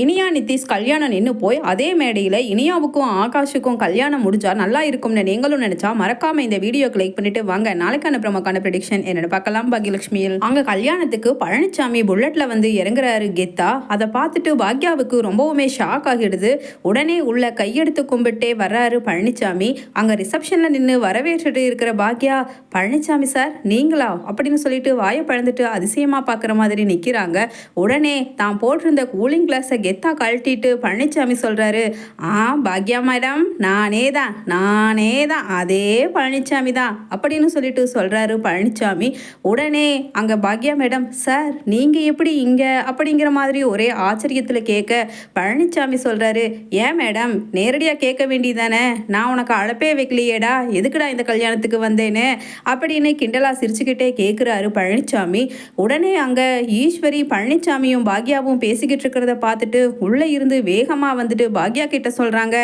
இனியா நிதிஷ் கல்யாணம் நின்று போய் அதே மேடையில் இனியாவுக்கும் ஆகாஷுக்கும் கல்யாணம் முடிஞ்சா நல்லா இருக்கும்னு நீங்களும் நினைச்சா மறக்காம இந்த வீடியோக்கு லைக் பண்ணிட்டு வாங்க நாளைக்கான பிரமக்கான ப்ரெடிக்ஷன் என்னென்னு பார்க்கலாம். பாக்யலட்சுமியில் அங்க கல்யாணத்துக்கு பழனிசாமி புல்லட்ல வந்து இறங்குறாரு கெத்தா. அதை பார்த்துட்டு பாக்யாவுக்கு ரொம்பவுமே ஷாக் ஆகிடுது. உடனே உள்ள கையெடுத்து கும்பிட்டே வர்றாரு பழனிசாமி. அங்க ரிசப்ஷன்ல நின்று வரவேற்றுட்டு இருக்கிற பாக்யா, பழனிசாமி சார் நீங்களா அப்படின்னு சொல்லிட்டு வாயை பழந்துட்டு அதிசயமா பார்க்குற மாதிரி நிற்கிறாங்க. உடனே தான் போட்டிருந்த கூலிங் கிளாஸை கெத்தா கழட்டிட்டு பழனிசாமி சொல்றாரு, பாக்யா மேடம் நானே தான் அதே பழனிசாமி தான் அப்படின்னு சொல்லிட்டு சொல்றாரு பழனிசாமி. உடனே அங்க பாக்யா மேடம், சார் நீங்க எப்படி இங்க அப்படிங்கிற மாதிரி ஒரே ஆச்சரியத்துல கேட்க பழனிசாமி சொல்றாரு, ஏன் மேடம் நேரடியா கேட்க வேண்டியதானே, நான் உனக்கு அழைப்பே வைக்கலையேடா, எதுக்குடா இந்த கல்யாணத்துக்கு வந்தேன்னு அப்படின்னு கிண்டலா சிரிச்சுக்கிட்டே கேட்குறாரு பழனிசாமி. உடனே அங்க ஈஸ்வரி பழனிசாமியும் பாக்யாவும் பேசிக்கிட்டு இருக்கிறத பார்த்துட்டு உள்ளே இருந்து வேகமா வந்துட்டு பாக்யா கிட்ட சொல்றாங்க,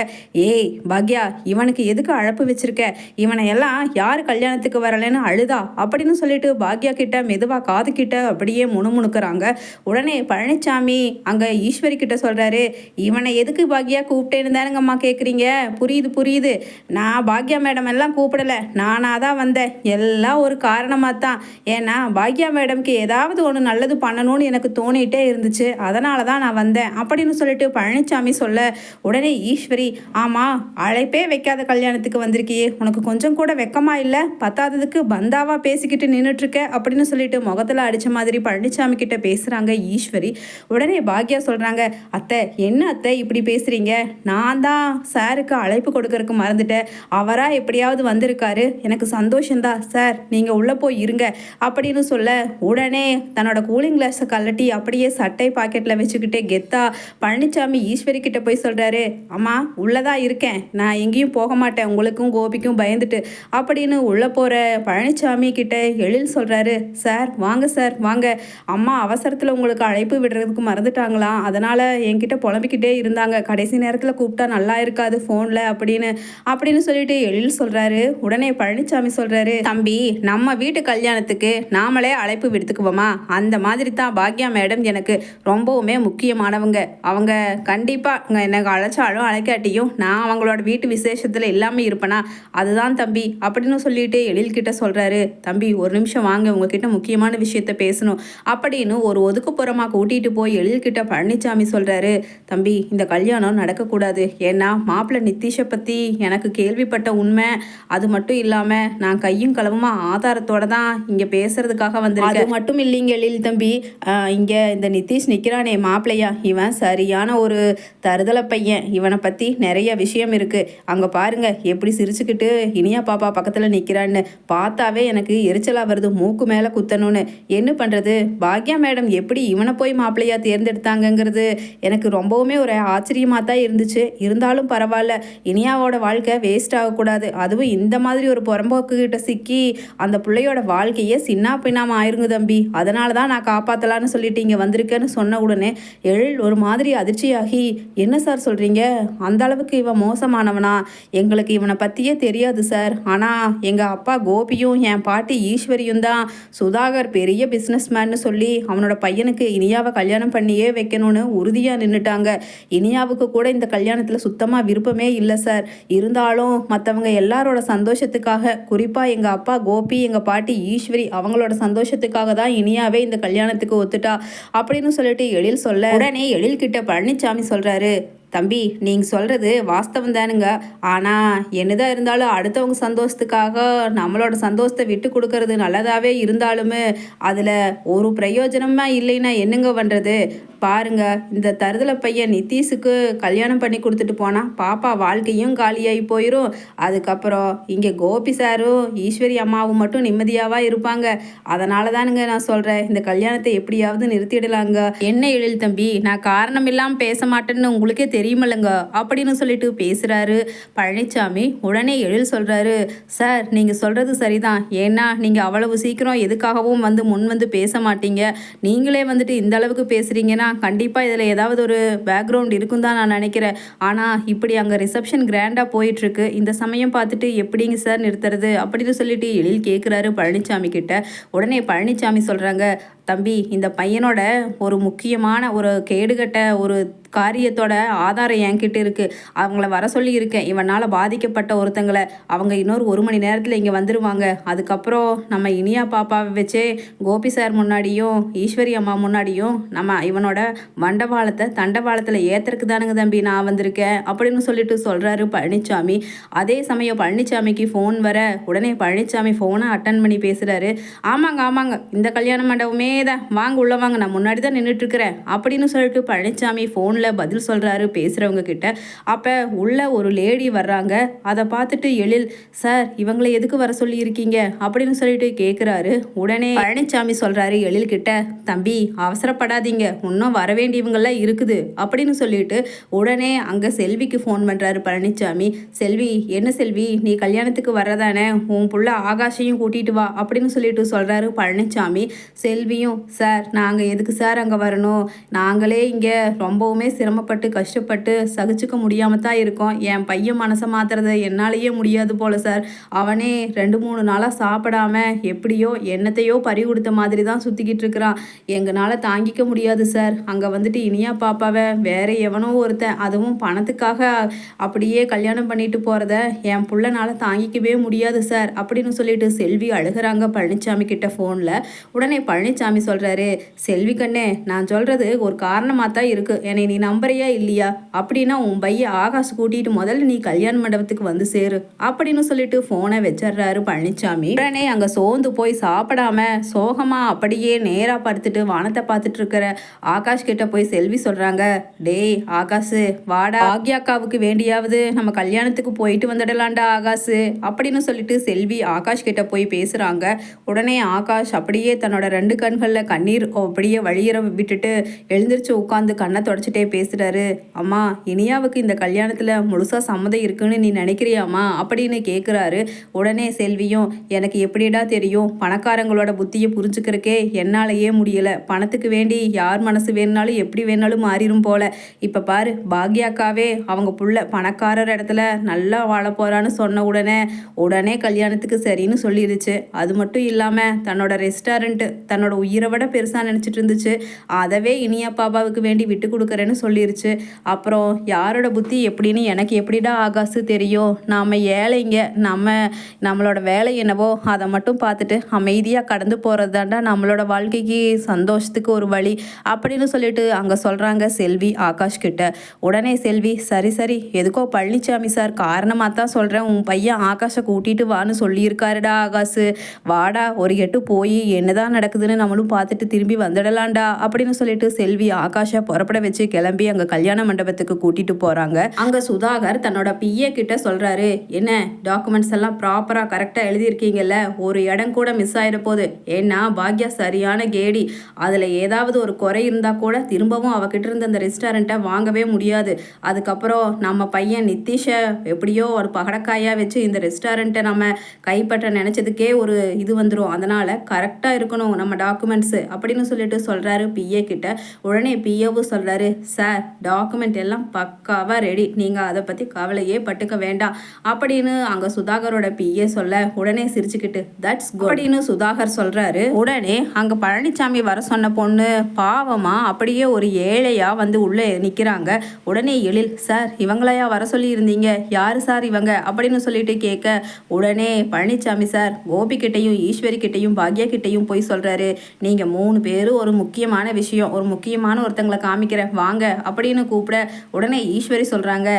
ஏய் பாக்யா இவனுக்கு எதுக்கு அழைப்பு வச்சிருக்க, இவனை எல்லாம் யார் கல்யாணத்துக்கு வரலன்னு அழுதா அப்படின்னு சொல்லிட்டு பாக்யா கிட்ட மெதுவா காது கிட்ட அப்படியே முணுமுணுக்கிறாங்க. உடனே பழனிசாமி அங்க ஈஸ்வரி கிட்ட சொல்றாரு, இவனை எதுக்கு பாக்யா கூப்பிட்டேன்னு தானுங்கம்மா கேட்குறீங்க, புரியுது நான் பாக்யா மேடம் எல்லாம் கூப்பிடல, நானாக தான் வந்தேன், எல்லாம் ஒரு காரணமாக தான். ஏன்னா பாக்யா மேடம்க்கு ஏதாவது ஒன்று நல்லது பண்ணணும்னு எனக்கு தோணிகிட்டே இருந்துச்சு, அதனால தான் நான் வந்தேன் அப்படின்னு சொல்லிட்டு பழனிசாமி சொல்ல, உடனே ஈஸ்வரி, ஆமாம் அழைப்பே வைக்காத கல்யாணத்துக்கு வந்திருக்கியே, உனக்கு கொஞ்சம் கூட வெக்கமா இல்லை, பத்தாததுக்கு பந்தாவா பேசிக்கிட்டு நின்றுட்டுருக்க அப்படின்னு சொல்லிட்டு முகத்தில் அடித்த மாதிரி பழனிசாமி கிட்ட பேசுகிறாங்க ஈஸ்வரி. உடனே பாக்யா சொல்கிறாங்க, அத்தை என்ன அத்தை இப்படி பேசுகிறீங்க, நான் தான் சாருக்கு அழைப்பு கொடுக்கறதுக்கு மறந்துட்டேன், அவராக எப்படியாவது வந்திருக்காரு, எனக்கு சந்தோஷந்தான் சார், நீங்கள் உள்ளே போய் இருங்க அப்படின்னு சொல்ல, உடனே தன்னோட கூலிங் கிளாஸை கழட்டி அப்படியே சட்டை பாக்கெட்டில் வச்சுக்கிட்டே கெத்தா பழனிசாமி ஈஸ்வரி கிட்ட போய் சொல்றாரு, அம்மா உள்ளதா இருக்கேன், நான் எங்கேயும் போக மாட்டேன், உங்களுக்கும் கோபிக்கும் பயந்துட்டு அப்படின்னு உள்ள போற பழனிசாமி கிட்ட எழில் சொல்றாரு, சார் வாங்க, அம்மா அவசரத்தில் உங்களுக்கு அழைப்பு விடுறதுக்கு மறந்துட்டாங்களா, அதனால என்கிட்ட புலம்பிக்கிட்டே இருந்தாங்க, கடைசி நேரத்தில் கூப்பிட்டா நல்லா இருக்காது ஃபோனில் அப்படின்னு சொல்லிட்டு எழில் சொல்றாரு. உடனே பழனிசாமி சொல்றாரு, தம்பி நம்ம வீட்டு கல்யாணத்துக்கு நாமளே அழைப்பு விடுத்துக்குவோமா, அந்த மாதிரி தான் பாக்யா மேடம் எனக்கு ரொம்பவுமே முக்கியமானவங்க, அவங்க கண்டிப்பாக எனக்கு அழைச்சாலும் அழைக்காட்டியும் நான் அவங்களோட வீட்டு விசேஷத்தில் இல்லாமல் இருப்பேனா, அதுதான் தம்பி அப்படின்னு சொல்லிட்டு எழில்கிட்ட சொல்கிறாரு. தம்பி ஒரு நிமிஷம் வாங்க, உங்ககிட்ட முக்கியமான விஷயத்த பேசணும் அப்படின்னு ஒரு ஒதுக்குப்புறமாக கூட்டிகிட்டு போய் எழில்கிட்ட பழனிசாமி சொல்கிறாரு, தம்பி இந்த கல்யாணம் நடக்கக்கூடாது, ஏன்னா மாப்பிள்ளை நிதிஷை பற்றி எனக்கு கேள்விப்பட்ட உண்மை, அது மட்டும் இல்லாமல் நான் கையும் களவுமாக ஆதாரத்தோட தான் இங்கே பேசுறதுக்காக வந்திருக்கேன். அது மட்டும் இல்லைங்க எழில் தம்பி, இங்கே இந்த நிதிஷ் நிற்கிறானே மாப்பிள்ளையா, இவன் சரியான ஒரு தருதலை பையன், இவனை பற்றி நிறைய விஷயம் இருக்குது, அங்கே பாருங்க எப்படி சிரிச்சுக்கிட்டு இனியா பாப்பா பக்கத்தில் நிற்கிறான்னு பார்த்தாவே எனக்கு எரிச்சலாக வருது, மூக்கு மேலே குத்தணும்னு, என்ன பண்ணுறது, பாக்யா மேடம் எப்படி இவனை போய் மாப்பிள்ளையா தேர்ந்தெடுத்தாங்கங்கிறது எனக்கு ரொம்பவுமே ஒரு ஆச்சரியமாக தான் இருந்துச்சு, இருந்தாலும் பரவாயில்ல, இனியாவோட வாழ்க்கை வேஸ்ட் ஆகக்கூடாது, அதுவும் இந்த மாதிரி ஒரு புறம்போக்கு கிட்ட சிக்கி அந்த பிள்ளையோட வாழ்க்கையே சின்ன பின்னாம ஆயிருங்க தம்பி, அதனால தான் நான் காப்பாற்றலான்னு சொல்லிட்டு இங்கே வந்திருக்கேன்னு சொன்ன உடனே எழில் ஒரு மாதிரி அதிர்ச்சியாகி, என்ன சார் சொல்கிறீங்க, அந்த அளவுக்கு இவன் மோசமானவனா, எங்களுக்கு இவனை பற்றியே தெரியாது சார், ஆனால் எங்கள் அப்பா கோபியும் என் பாட்டி ஈஸ்வரியும் தான் சுதாகர் பெரிய பிஸ்னஸ்மேன்னு சொல்லி அவனோட பையனுக்கு இனியாவை கல்யாணம் பண்ணியே வைக்கணும்னு உறுதியாக நின்றுட்டாங்க, இனியாவுக்கு கூட இந்த கல்யாணத்தில் சுத்தமாக விருப்பமே இல்லை சார், இருந்தாலும் மற்றவங்க எல்லாரோட சந்தோஷத்துக்காக, குறிப்பாக எங்கள் அப்பா கோபி எங்கள் பாட்டி ஈஸ்வரி அவங்களோட சந்தோஷத்துக்காக தான் இனியாவே இந்த கல்யாணத்துக்கு ஒத்துட்டா அப்படின்னு சொல்லிட்டு எழில் சொல்ல, உடனே எழில் கிட்ட பழனிசாமி சொல்றாரு, தம்பி நீங்கள் சொல்கிறது வாஸ்தவம் தானுங்க, ஆனால் என்னதான் இருந்தாலும் அடுத்தவங்க சந்தோஷத்துக்காக நம்மளோட சந்தோஷத்தை விட்டு கொடுக்கறது நல்லதாகவே இருந்தாலுமே அதில் ஒரு பிரயோஜனமாக இல்லைன்னா என்னங்க பண்ணுறது, பாருங்க இந்த தருதலை பையன் நிதிஷுக்கு கல்யாணம் பண்ணி கொடுத்துட்டு போனால் பாப்பா வாழ்க்கையும் காலியாகி போயிடும், அதுக்கப்புறம் இங்கே கோபி சாரும் ஈஸ்வரி அம்மாவும் மட்டும் நிம்மதியாவா இருப்பாங்க, அதனால தானுங்க நான் சொல்கிறேன் இந்த கல்யாணத்தை எப்படியாவது நிறுத்திடலாங்க. என்ன எழில் தம்பி, நான் காரணம் இல்லாமல் பேச மாட்டேன்னு உங்களுக்கே தெரியுமில்லைங்க அப்படின்னு சொல்லிட்டு பேசுகிறாரு பழனிசாமி. உடனே எழில் சொல்கிறாரு, சார் நீங்கள் சொல்கிறது சரிதான், ஏன்னா நீங்கள் அவ்வளவு சீக்கிரம் எதுக்காகவும் முன் வந்து பேச மாட்டீங்க, நீங்களே வந்துட்டு இந்த அளவுக்கு பேசுகிறீங்கன்னா கண்டிப்பாக இதில் ஏதாவது ஒரு பேக்ரவுண்ட் இருக்கும் தான் நான் நினைக்கிறேன், ஆனால் இப்படி அங்கே ரிசப்ஷன் கிராண்டாக போயிட்டுருக்கு, இந்த சமயம் பார்த்துட்டு எப்படிங்க சார் நிறுத்துறது அப்படின்னு சொல்லிட்டு எழில் கேட்குறாரு பழனிசாமி கிட்ட. உடனே பழனிசாமி சொல்கிறாங்க, தம்பி இந்த பையனோட ஒரு முக்கியமான ஒரு கேடுகட்ட ஒரு காரியத்தோட ஆதாரம் என்கிட்ட இருக்குது, அவங்கள வர சொல்லி இருக்கேன். இவனால் பாதிக்கப்பட்ட ஒருத்தங்களை அவங்க இன்னொரு 1 மணி நேரத்தில் இங்கே வந்துடுவாங்க. அதுக்கப்புறம் நம்ம இனியா பாப்பாவை வச்சே கோபி சார் முன்னாடியும் ஈஸ்வரி அம்மா முன்னாடியும் நம்ம இவனோட தண்டவாளத்தில் ஏற்றுறதுக்கு தானுங்க தம்பி நான் வந்திருக்கேன் அப்படின்னு சொல்லிட்டு சொல்கிறாரு பழனிசாமி. அதே சமயம் பழனிசாமிக்கு ஃபோன் வர உடனே பழனிசாமி ஃபோனை அட்டன் பண்ணி பேசுகிறாரு. ஆமாங்க இந்த கல்யாண மண்டபமே தான், வாங்க உள்ள வாங்க, நான் முன்னாடி தான் நின்றுட்டுருக்கிறேன் அப்படின்னு சொல்லிட்டு பழனிசாமி ஃபோனில் பதில் சொல்கிறாரு பேசுகிறவங்க கிட்ட. அப்போ உள்ள ஒரு லேடி வர்றாங்க. அதை பார்த்துட்டு எழில், சார் இவங்களை எதுக்கு வர சொல்லி இருக்கீங்க அப்படின்னு சொல்லிட்டு கேட்குறாரு. உடனே பழனிசாமி சொல்கிறாரு எழில் கிட்ட, தம்பி அவசரப்படாதீங்க, இன்னும் வர வேண்டியவங்கெல்லாம் இருக்குது அப்படின்னு சொல்லிட்டு உடனே அங்கே செல்விக்கு ஃபோன் பண்ணுறாரு பழனிசாமி. செல்வி, என்ன செல்வி நீ கல்யாணத்துக்கு வர்றதானே, உன் புள்ள ஆகாஷையும் கூட்டிகிட்டு வா அப்படின்னு சொல்லிட்டு சொல்கிறாரு பழனிசாமி. செல்வியும், சார் நாங்கள் எதுக்கு சார் அங்கே வரணும், நாங்களே இங்கே ரொம்பவுமே சிரமப்பட்டு கஷ்டப்பட்டு சகிச்சுக்க முடியாமல் தான் இருக்கோம். என் பையன் மனசை மாத்துறதை என்னாலேயே முடியாது போல சார். அவனே 2-3 நாளாக சாப்பிடாம எப்படியோ என்னத்தையோ பறி கொடுத்த மாதிரி தான் சுற்றிக்கிட்டு இருக்கிறான். எங்களால் தாங்கிக்க முடியாது சார். அங்கே வந்துட்டு இனியா பாப்பாவை வேற எவனோ ஒருத்தன், அதுவும் பணத்துக்காக அப்படியே கல்யாணம் பண்ணிட்டு போகிறத என் புள்ளனால தாங்கிக்கவே முடியாது சார் அப்படின்னு சொல்லிட்டு செல்வி அழுகிறாங்க பழனிசாமி கிட்ட ஃபோனில். உடனே பழனிசாமி சொல்கிறாரு, செல்வி கண்ணே நான் சொல்கிறது ஒரு காரணமாக தான் இருக்குது, என்னை நீ நம்புறியா இல்லையா, அப்படின்னா உன் பையன் ஆகாஷ் கூட்டிட்டு முதல்ல நீ கல்யாண மண்டபத்துக்கு வந்து சேரு அப்படின்னு சொல்லிட்டு ஃபோனை வச்சிடுறாரு பழனிசாமி. உடனே அங்கே சோர்ந்து போய் சாப்பிடாம சோகமா அப்படியே நேராக படுத்துட்டு வானத்தை பார்த்துட்டு இருக்கிற ஆகாஷ் கிட்ட போய் செல்வி சொல்கிறாங்க, டேய் ஆகாஷ் வாடா, பாக்யாக்காவுக்கு வேண்டியாவது நம்ம கல்யாணத்துக்கு போயிட்டு வந்துடலாண்டா ஆகாஷ் அப்படின்னு சொல்லிட்டு செல்வி ஆகாஷ் கிட்ட போய் பேசுகிறாங்க. உடனே ஆகாஷ் அப்படியே தன்னோட 2 கண்களில் கண்ணீர் அப்படியே வழியிற விட்டுட்டு எழுந்திரிச்சு உட்காந்து கண்ணை தொடச்சிட்டே பேசுகிறாரு. அம்மா இனியாவுக்கு இந்த கல்யாணத்தில் முழுசாக சம்மதம் இருக்குன்னு நீ நினைக்கிறியாம்மா அப்படின்னு கேட்குறாரு. உடனே செல்வியும், எனக்கு எப்படிடா தெரியும், பணக்காரங்களோட புத்தியை புரிஞ்சுக்கிறக்கே என்னாலேயே முடியலை, பணத்துக்கு வேண்டி யார் மனசு வேணுனாலும் எப்படி வேணாலும் மாறிடும் போல. இப்போ பாரு பாக்யாக்காவே அவங்க புள்ள பணக்காரர் இடத்துல நல்லா வாழ போகிறான்னு சொன்ன உடனே கல்யாணத்துக்கு சரின்னு சொல்லிடுச்சு. அது மட்டும் இல்லாமல் தன்னோட ரெஸ்டாரண்ட்டு தன்னோட உயிரை விட பெருசாக நினச்சிட்டு இருந்துச்சு. அதவே இனியா பாப்பாவுக்கு வேண்டி விட்டு கொடுக்குறேன்னு சொல்லிருச்சு. அப்புறம் யாரோட புத்தி எப்படின்னு எனக்கு எப்படிடா ஆகாசு தெரியும், நாம் ஏழைங்க, நம்மளோட வேலை என்னவோ அதை மட்டும் பார்த்துட்டு அமைதியாக கடந்து போகிறது தாண்டா நம்மளோட வாழ்க்கைக்கு சந்தோஷத்துக்கு ஒரு வழி அப்படின்னு சொல்லிட்டு அங்கே சொல்கிறாங்க செல்வி ஆகாஷ் கிட்ட. உடனே செல்வி, சரி எதுக்கோ பழனிசாமி சார் காரணமாக தான் சொல்கிறேன், உன் பையன் ஆகாஷை கூட்டிகிட்டு வான்னு சொல்லியிருக்காருடா ஆகாஷு, வாடா ஒரு எட்டு போய் என்னதான் நடக்குதுன்னு நம்மளும் பார்த்துட்டு திரும்பி வந்துடலாண்டா அப்படின்னு சொல்லிட்டு செல்வி ஆகாஷை புறப்பட வச்சு கிளம்பி அங்கே கல்யாண மண்டபத்துக்கு கூட்டிட்டு போகிறாங்க. அங்கே சுதாகர் தன்னோட பிஏ கிட்ட சொல்கிறாரு, என்ன டாக்குமெண்ட்ஸ் எல்லாம் ப்ராப்பராக கரெக்டாக எழுதியிருக்கீங்கல்ல, ஒரு இடம் கூட மிஸ் ஆகிட போகுது, ஏன்னா பாக்யா சரியான கேடி, அதில் ஏதாவது ஒரு குறை இருந்தால் கூட திரும்பவும் அவகிட்ட இருந்து அந்த ரெஸ்டாரண்ட்டை வாங்கவே முடியாது. அதுக்கப்புறம் நம்ம பையன் நித்திஷை எப்படியோ ஒரு பகடக்காயாக வச்சு இந்த ரெஸ்டாரண்ட்டை நம்ம கைப்பற்ற நினச்சதுக்கே ஒரு இது வந்துடும், அதனால் கரெக்டாக இருக்கணும் நம்ம டாக்குமெண்ட்ஸு அப்படின்னு சொல்லிட்டு சொல்கிறாரு பிஏ கிட்ட. உடனே பிஏவும் சொல்கிறாரு, சார் டாக்குமெண்ட் எல்லாம் பக்காவாக ரெடி, நீங்கள் அதை பற்றி கவலையே பட்டுக்க வேண்டாம் அப்படின்னு அங்கே சுதாகரோட பிஏ சொல்ல உடனே சிரிச்சுக்கிட்டு தட்ஸ் குட் அப்படின்னு சுதாகர் சொல்கிறாரு. உடனே அங்கே பழனிசாமி வர சொன்ன பொண்ணு பாவமாக அப்படியே ஒரு ஏழையாக வந்து உள்ளே நிற்கிறாங்க. உடனே எழில், சார் இவங்களையா வர சொல்லி இருந்தீங்க, யார் சார் இவங்க அப்படின்னு சொல்லிட்டு கேட்க உடனே பழனிசாமி சார் கோபிக்கிட்டையும் ஈஸ்வரி கிட்டையும் பாக்யா கிட்டையும் போய் சொல்கிறாரு, நீங்கள் 3 பேரும் ஒரு முக்கியமான விஷயம், ஒரு முக்கியமான ஒருத்தங்களை காமிக்கிறேன் வாங்க அப்படின்னு கூப்பிட உடனே ஈஸ்வரி சொல்கிறாங்க,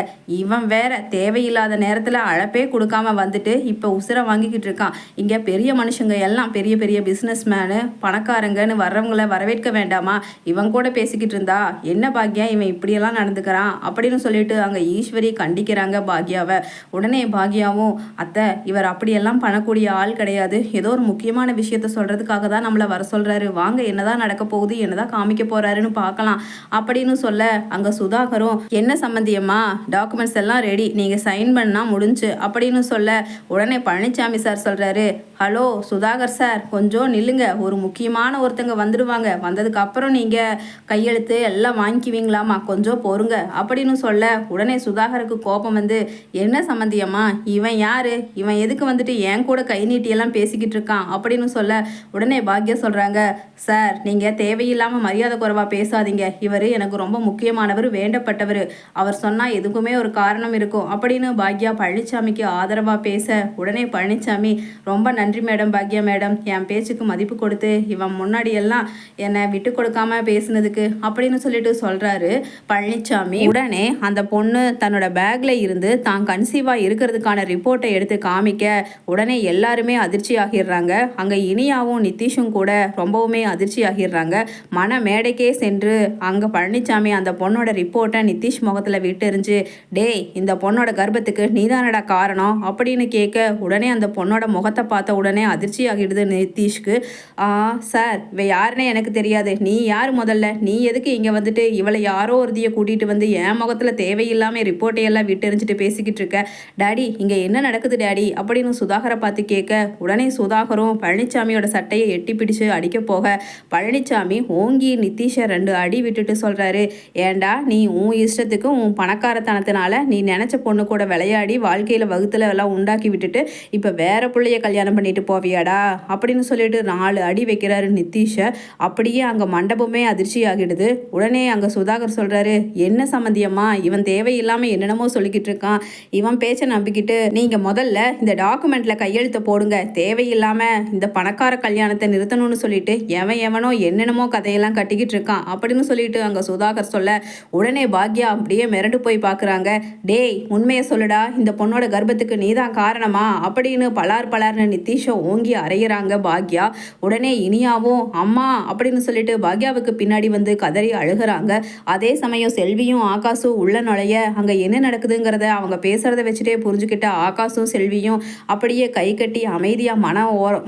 இவன் வேற தேவையில்லாத நேரத்தில் அழைப்பே கொடுக்காம வந்துட்டு இப்போ உசுரை வாங்கிக்கிட்டு இருக்கான், இங்கே பெரிய மனுஷங்க எல்லாம் பெரிய பெரிய பிஸ்னஸ் மேனு பணக்காரங்கன்னு வர்றவங்களை வரவேற்க வேண்டாமா, இவன் கூட பேசிக்கிட்டு இருந்தா என்ன பாக்யா இவன் இப்படியெல்லாம் நடந்துக்கிறான் அப்படின்னு சொல்லிட்டு அங்கே ஈஸ்வரி கண்டிக்கிறாங்க பாக்யாவை. உடனே பாக்யாவும், அத்தை இவர் அப்படியெல்லாம் பண்ணக்கூடிய ஆள் கிடையாது, ஏதோ ஒரு முக்கியமான விஷயத்த சொல்கிறதுக்காக தான் நம்மளை வர சொல்கிறாரு, வாங்க என்னதான் நடக்க போகுது என்னதான் காமிக்க போகிறாருன்னு பார்க்கலாம் அப்படின்னு சொல்ல அங்கே சுதாகரும், என்ன சம்மந்தியம்மா டாக்குமெண்ட்ஸ் எல்லாம் ரெடி, நீங்கள் சைன் பண்ணால் முடிஞ்சு அப்படின்னு சொல்ல உடனே பழனிசாமி சார் சொல்கிறாரு, ஹலோ சுதாகர் சார், கொஞ்சம் நில்லுங்க, ஒரு முக்கியமான ஒருத்தங்க வந்துடுவாங்க, வந்ததுக்கு அப்புறம் நீங்கள் கையெழுத்து எல்லாம் வாங்கிக்குவீங்களாமா, கொஞ்சம் பொறுங்க அப்படின்னு சொல்ல உடனே சுதாகருக்கு கோபம் வந்து, என்ன சம்மந்தியம்மா, இவன் யாரு, இவன் எதுக்கு வந்துட்டு என் கூட கை நீட்டியெல்லாம் பேசிக்கிட்டு இருக்கான் அப்படின்னு சொல்ல உடனே பாக்யா சொல்கிறாங்க, சார் நீங்கள் தேவையில்லாமல் மரியாதை குறைவாக பேசாதீங்க, இவர் எனக்கு ரொம்ப முக்கியமானவர், வேண்டப்பட்டவர், அவர் சொன்னால் எதுக்குமே ஒரு காரணம் இருக்கும் அப்படின்னு பாக்யா பழனிசாமிக்கு ஆதரவாக பேச உடனே பழனிசாமி, ரொம்ப நன்றி மேடம் பாக்யா மேடம், என் பேச்சுக்கு மதிப்பு கொடுத்து இவன் முன்னாடி எல்லாம் என்னை விட்டு கொடுக்காம பேசுனதுக்கு அப்படின்னு சொல்லிட்டு சொல்கிறாரு பழனிசாமி. உடனே அந்த பொண்ணு தன்னோட பேக்கில் இருந்து தான் கன்சீவாக இருக்கிறதுக்கான ரிப்போர்ட்டை எடுத்து காமிக்க உடனே எல்லாருமே அதிர்ச்சி ஆகிடுறாங்க. அங்கே இனியாவும் நிதிஷும் கூட ரொம்பவுமே அதிர்ச்சி ஆகிடுறாங்க. மன மேடைக்கே சென்று அங்கே பழனிசாமி அந்த பொண்ணோட ரிப்போர்ட்டை நிதிஷ் முகத்தில் விட்டுறிஞ்சு, டேய் இந்த பொண்ணோட கர்ப்பத்துக்கு நீதானடா காரணம் அப்படின்னு கேட்க உடனே அந்த பொண்ணோட முகத்தை பார்த்த உடனே அதிர்ச்சி ஆகிடுது நிதிஷ்க்கு. சார் இவ யாருன்னே எனக்கு தெரியாது, நீ யார் முதல்ல, நீ எதுக்கு இங்கே வந்துட்டு இவளை யாரோ ஒருதியை கூட்டிகிட்டு வந்து என் முகத்தில் தேவையில்லாமல் ரிப்போர்ட்டையெல்லாம் விட்டெறிஞ்சிட்டு பேசிக்கிட்டு இருக்க, டேடி இங்கே என்ன நடக்குது டேடி அப்படின்னு சுதாகரை பார்த்து கேட்க உடனே சுதாகரும் பழனிசாமியோட சட்டையை எட்டி பிடிச்சு அடிக்க போக பழனிசாமி ஓங்கி நிதிஷை 2 அடி விட்டுட்டு சொல்கிறாரு, ஏண்டா நீ உன் இஷ்டத்துக்கு உன் பணக்காரத்தனத்தினால நீ நினச்ச பொண்ணு கூட விளையாடி வாழ்க்கையில் வகுத்துல எல்லாம் உண்டாக்கி விட்டுட்டு இப்போ வேற பிள்ளைய கல்யாணம் பண்ணிட்டு போவியாடா அப்படின்னு சொல்லிட்டு 4 அடி வைக்கிறாரு நிதிஷை. அப்படியே அங்கே மண்டபமே அதிர்ச்சி ஆகிடுது. உடனே அங்கே சுதாகர் சொல்கிறாரு, என்ன சம்மந்தியம்மா, இவன் தேவையில்லாமல் என்னென்னமோ சொல்லிக்கிட்டு இருக்கான், இவன் பேச்சை நம்பிக்கிட்டு நீங்கள் முதல்ல இந்த டாக்குமெண்ட்டில் கையெழுத்து போடுங்க, தேவையில்லாமல் இந்த பணக்கார கல்யாணத்தை நிறுத்தணும்னு சொல்லிட்டு எவனோ என்னென்னமோ கதையெல்லாம் கட்டிக்கிட்டு இருக்கான் அப்படின்னு சொல்லிட்டு அங்கே சுதாகர் சொல்ல உடனே பாக்யா அப்படியே மிரண்டு போய் பார்க்குறாங்க, டேய் உண்மையை சொல்லுடா, இந்த பொண்ணோட கர்ப்பத்துக்கு நீதான் காரணமா அப்படின்னு பலார்னு நிதிஷை ஓங்கி அறையிறாங்க பாக்யா. உடனே இனியாவும் அம்மா அப்படின்னு சொல்லிட்டு பாக்யாவுக்கு பின்னாடி வந்து கதறி அழுகிறாங்க. அதே சமயம் செல்வியும் ஆகாஷும் உள்ள நுழைய அங்கே என்ன நடக்குதுங்கிறத அவங்க பேசுறத வச்சுட்டே புரிஞ்சுக்கிட்ட ஆகாஷும் செல்வியும் அப்படியே கை கட்டி அமைதியாக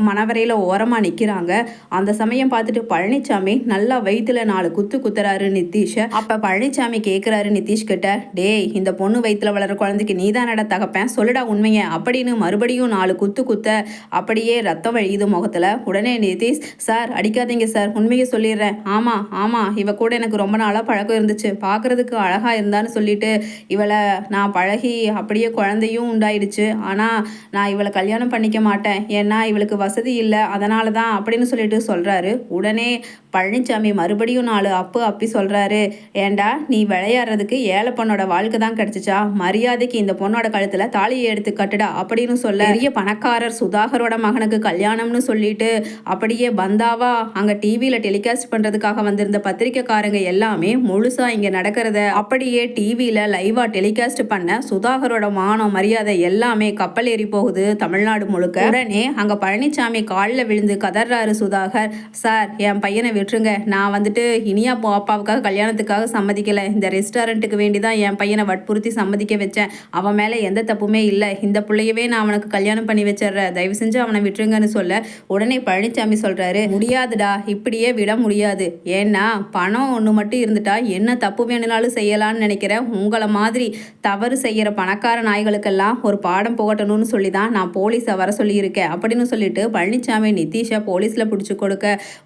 மனவரையில் ஓரமாக நிற்கிறாங்க. அந்த சமயம் பார்த்துட்டு பழனிசாமி நல்லா வயிற்றுல 4 குத்து குத்துறாரு நிதிஷை. அப்போ பழனிசாமி கேட்குறாரு நிதிஷ் கிட்ட, டேய் இந்த பொண்ணு வயிற்றுல வளர குழந்தைக்கு நீதானடா தகப்பேன், சொல்லுடா உண்மையை அப்படின்னு மறுபடியும் 4 குத்து அப்படியே ரத்தம் வழியுது முகத்தில். உடனே நிதிஷ், சார் அடிக்காதீங்க சார், உண்மையை சொல்லிடுறேன், ஆமாம் இவ கூட எனக்கு ரொம்ப நாளாக பழக்கம் இருந்துச்சு, பார்க்குறதுக்கு அழகாக இருந்தான்னு சொல்லிட்டு இவளை நான் பழகி அப்படியே குழந்தையும் உண்டாயிடுச்சு, ஆனால் நான் இவளை கல்யாணம் பண்ணிக்க மாட்டேன், ஏன்னா இவளுக்கு வசதி இல்லை, அதனால தான் அப்படின்னு சொல்லிட்டு சொல்கிறாரு. உடனே பழனிசாமி மறுபடியும் 4 அப்பி சொல்கிறாரு, ஏண்டா நீ விளையாடுறதுக்கு ஏழை பொண்ணோட வாழ்க்கை தான் கிடச்சிச்சா, மரியாதைக்கு இந்த பொண்ணோட கழுத்தில் தாலியை எடுத்து கட்டுடா அப்படின்னு சொல்ல பெரிய பணக்காரர் சுதாகரோட மகனுக்கு கல்யாணம்னு சொல்லிட்டு அப்படியே பந்தாவா அங்கே டிவியில் டெலிகாஸ்ட் பண்ணுறதுக்காக வந்திருந்த பத்திரிக்கைக்காரங்க எல்லாமே முழுசாக இங்கே நடக்கிறத அப்படியே டிவியில் லைவாக டெலிகாஸ்ட் பண்ண சுதாகரோட மானம் மரியாதை எல்லாமே கப்பல் ஏறி போகுது தமிழ்நாடு முழுக்க. உடனே அங்கே பழனிசாமி காலில் விழுந்து கதறாரு சுதாகர், சார் என் பையனை விட்டுருங்க, நான் வந்துட்டு இனியா அப்பாவுக்காக கல்யாணத்துக்காக சம்மதிக்கலை, இந்த ரெஸ்டாரண்ட்டுக்கு வேண்டி தான் என் பையனை வற்புறுத்தி சம்மதிக்க வச்சேன், அவன் மேலே எந்த தப்புமே இல்லை, இந்த பிள்ளையவே நான் அவனுக்கு கல்யாணம் பண்ணி வச்சிடுற, தயவு செஞ்சு அவனை விட்டுருங்கன்னு சொல்ல உடனே பழனிசாமி சொல்கிறாரு, முடியாதுடா, இப்படியே விட முடியாது, ஏன்னா பணம் ஒன்று மட்டும் இருந்துட்டா என்ன தப்பு வேணுனாலும் செய்யலான்னு நினைக்கிறேன், உங்களை மாதிரி தவறு செய்கிற பணக்கார நாய்களுக்கெல்லாம் ஒரு பாடம் புகட்டணும்னு சொல்லி தான் நான் போலீஸை வர சொல்லியிருக்கேன் அப்படின்னு சொல்லிட்டு பழனிசாமி நிதிஷை போலீஸில் பிடிச்சி கொடுக்க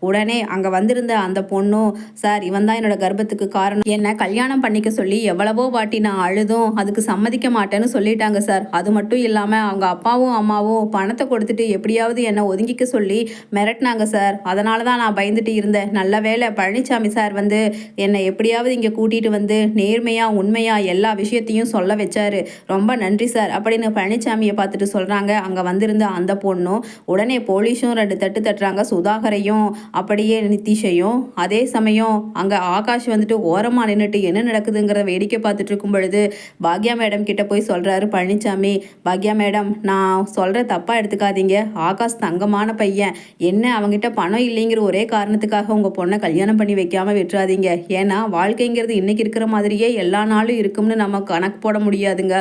உடனே அங்கே வந்திருந்த அந்த பொண்ணும், சார் இவன் தான் என்னோட கர்ப்பத்துக்கு காரணம், என்னை கல்யாணம் பண்ணிக்க சொல்லி எவ்வளவோ வாட்டி நான் அழுதும் அதுக்கு சம்மதிக்க மாட்டேன்னு சொல்லிட்டாங்க சார், அது மட்டும் இல்லாமல் அவங்க அப்பாவும் அம்மாவும் பணத்தை கொடுத்துட்டு எப்படியாவது என்னை ஒதுங்கிக்க சொல்லி மிரட்டினாங்க சார், அதனால தான் நான் பயந்துட்டு இருந்தேன், நல்ல வேளை பழனிசாமி சார் வந்து என்னை எப்படியாவது இங்கே கூட்டிகிட்டு வந்து நேர்மையாக உண்மையாக எல்லா விஷயத்தையும் சொல்ல வச்சாரு, ரொம்ப நன்றி சார் அப்படின்னு பழனிசாமியை பார்த்துட்டு சொல்கிறாங்க அங்கே வந்திருந்த அந்த பொண்ணும். உடனே போலீஸும் 2 தட்டு தட்டுறாங்க சுதாகரையும் அப்படியே நிதிஷையும். அதே சமயம் அங்கே ஆகாஷ் வந்துட்டு ஓரமாக நின்றுட்டு என்ன நடக்குதுங்கிற வேடிக்கை பார்த்துட்டு இருக்கும் பொழுது பாக்யா மேடம் கிட்ட போய் சொல்கிறாரு பழனிசாமி, பாக்யா மேடம் நான் சொல்கிற தப்பாக எடுத்துக்காதீங்க, ஆகாஷ் தங்கமான பையன், என்ன அவங்ககிட்ட பணம் இல்லைங்கிற ஒரே காரணத்துக்காக உங்கள் பொண்ணை கல்யாணம் பண்ணி வைக்காமல் விட்டுறாதீங்க, ஏன்னா வாழ்க்கைங்கிறது இன்றைக்கி இருக்கிற மாதிரியே எல்லா நாளும் இருக்கும்னு நம்ம கணக்கு போட முடியாதுங்க,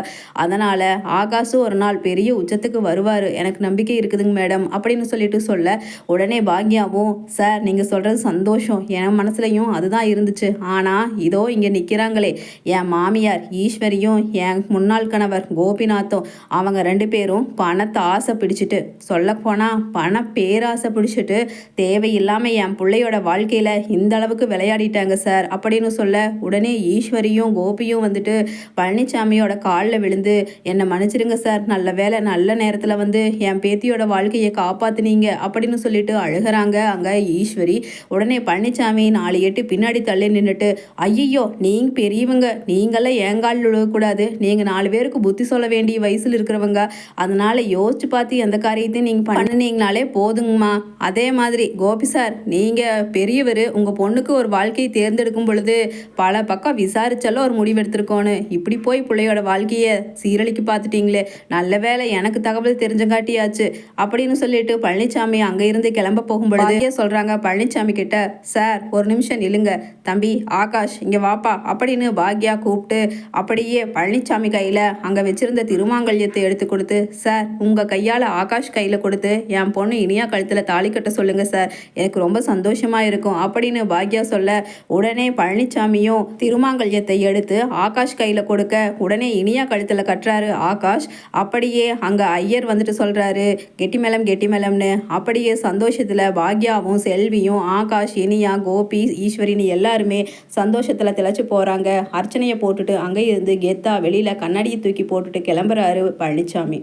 அதனால் ஆகாஷும் ஒரு நாள் பெரிய உச்சத்துக்கு வருவார், எனக்கு நம்பிக்கை இருக்குதுங்க மேடம் அப்படின்னு சொல்லிட்டு சொல்ல உடனே பாக்யாவும், சார் நீங்கள் சொல்கிறது சந்தோஷம், என் மனசுலையும் அதுதான் இருந்துச்சு, ஆனால் இதோ இங்கே நிற்கிறாங்களே என் மாமியார் ஈஸ்வரியும் என் முன்னாள் கணவர் கோபிநாத்தும், அவங்க 2 பேரும் பணத்தை ஆசை பிடிச்சிட்டு சொல்லப்போனால் பண பேராசை பிடிச்சிட்டு தேவையில்லாமல் என் பிள்ளையோட வாழ்க்கையில் இந்த அளவுக்கு விளையாடிட்டாங்க சார் அப்படின்னு சொல்ல, உடனே ஈஸ்வரியும் கோபியும் வந்துட்டு பழனிசாமியோட காலில் விழுந்து என்னை மன்னிச்சிடுங்க சார், நல்ல வேலை நல்ல நேரத்தில் வந்து என் பேத்தியோட வாழ்க்கையை காப்பாத்துனீங்க அப்படின்னு சொல்லிட்டு அழுகிறாங்க அங்கே ஈஸ்வரி. உடனே பழனிசாமி 4 எட்டு பின்னாடி தள்ளி நின்றுட்டு, ஐயோ நீங்கள் பெரியவங்க, நீங்களாம் ஏங்கால் விழக்கூடாது, நீங்கள் 4 பேருக்கு புத்தி சொல்ல வேண்டிய வயசில் இருக்கிறவங்க, அதனால் யோசிச்சு பார்த்து எந்த காரியத்தையும் நீங்கள் பண்ணினீங்கனாலே போதுங்கம்மா. அதே மாதிரி கோபி சார், நீங்கள் பெரியவர், உங்கள் பொண்ணுக்கு ஒரு வாழ்க்கையை தேர்ந்தெடுக்கும் பொழுது பல பக்கம் விசாரிச்சாலும் ஒரு முடிவு எடுத்திருக்கோன்னு, இப்படி போய் பிள்ளையோட வாழ்க்கையை சீரழிக்கு பார்த்துட்டீங்களே, நல்ல வேலை எனக்கு தகவல் தெரிஞ்சங்காட்டியாச்சு அப்படின்னு சொல்லிட்டு பழனிசாமி அங்கே இருந்து கிளம்ப போகும் பொழுது சொல்கிறாங்க பழனிசாமி கிட்ட, சார் ஒரு நிமிஷம் நில்லுங்க, தம்பி ஆகாஷ் இங்கே வாப்பா அப்படின்னு பாக்யா கூப்பிட்டு அப்படியே பழனிசாமி கையில் அங்கே வச்சிருந்த திருமாங்கல்யத்தை எடுத்து கொடுத்து, சார் உங்கள் கையால் ஆகாஷ் கையில் கொடுத்து என் பொண்ணு இனியா கழுத்தில் தாலி கட்ட சொல்லுங்கள் சார், எனக்கு ரொம்ப சந்தோஷமாக இருக்கும் அப்படின்னு பாக்யா சொல்ல, உடனே பழனிசாமியும் திருமாங்கல்யத்தை எடுத்து ஆகாஷ் கையில் கொடுக்க, உடனே இனியா கழுத்தில் கட்டுறாரு ஆகாஷ். அப்படியே அங்கே ஐயர் வந்துட்டு சொல்கிறாரு கெட்டி மேளம்னு. அப்படியே சந்தோஷத்தில் பாக்யாவும் செல்வியும் ஆகாஷ் இனியா கோபி ஈஸ்வரின்னு எல்லாருமே சந்தோஷத்தில் திளைச்சு போகிறாங்க. அர்ச்சனையை போட்டுட்டு அங்கே இருந்து கெத்தா வெளியில் கண்ணாடியை தூக்கி போட்டுட்டு கிளம்புறாரு பழனிசாமி.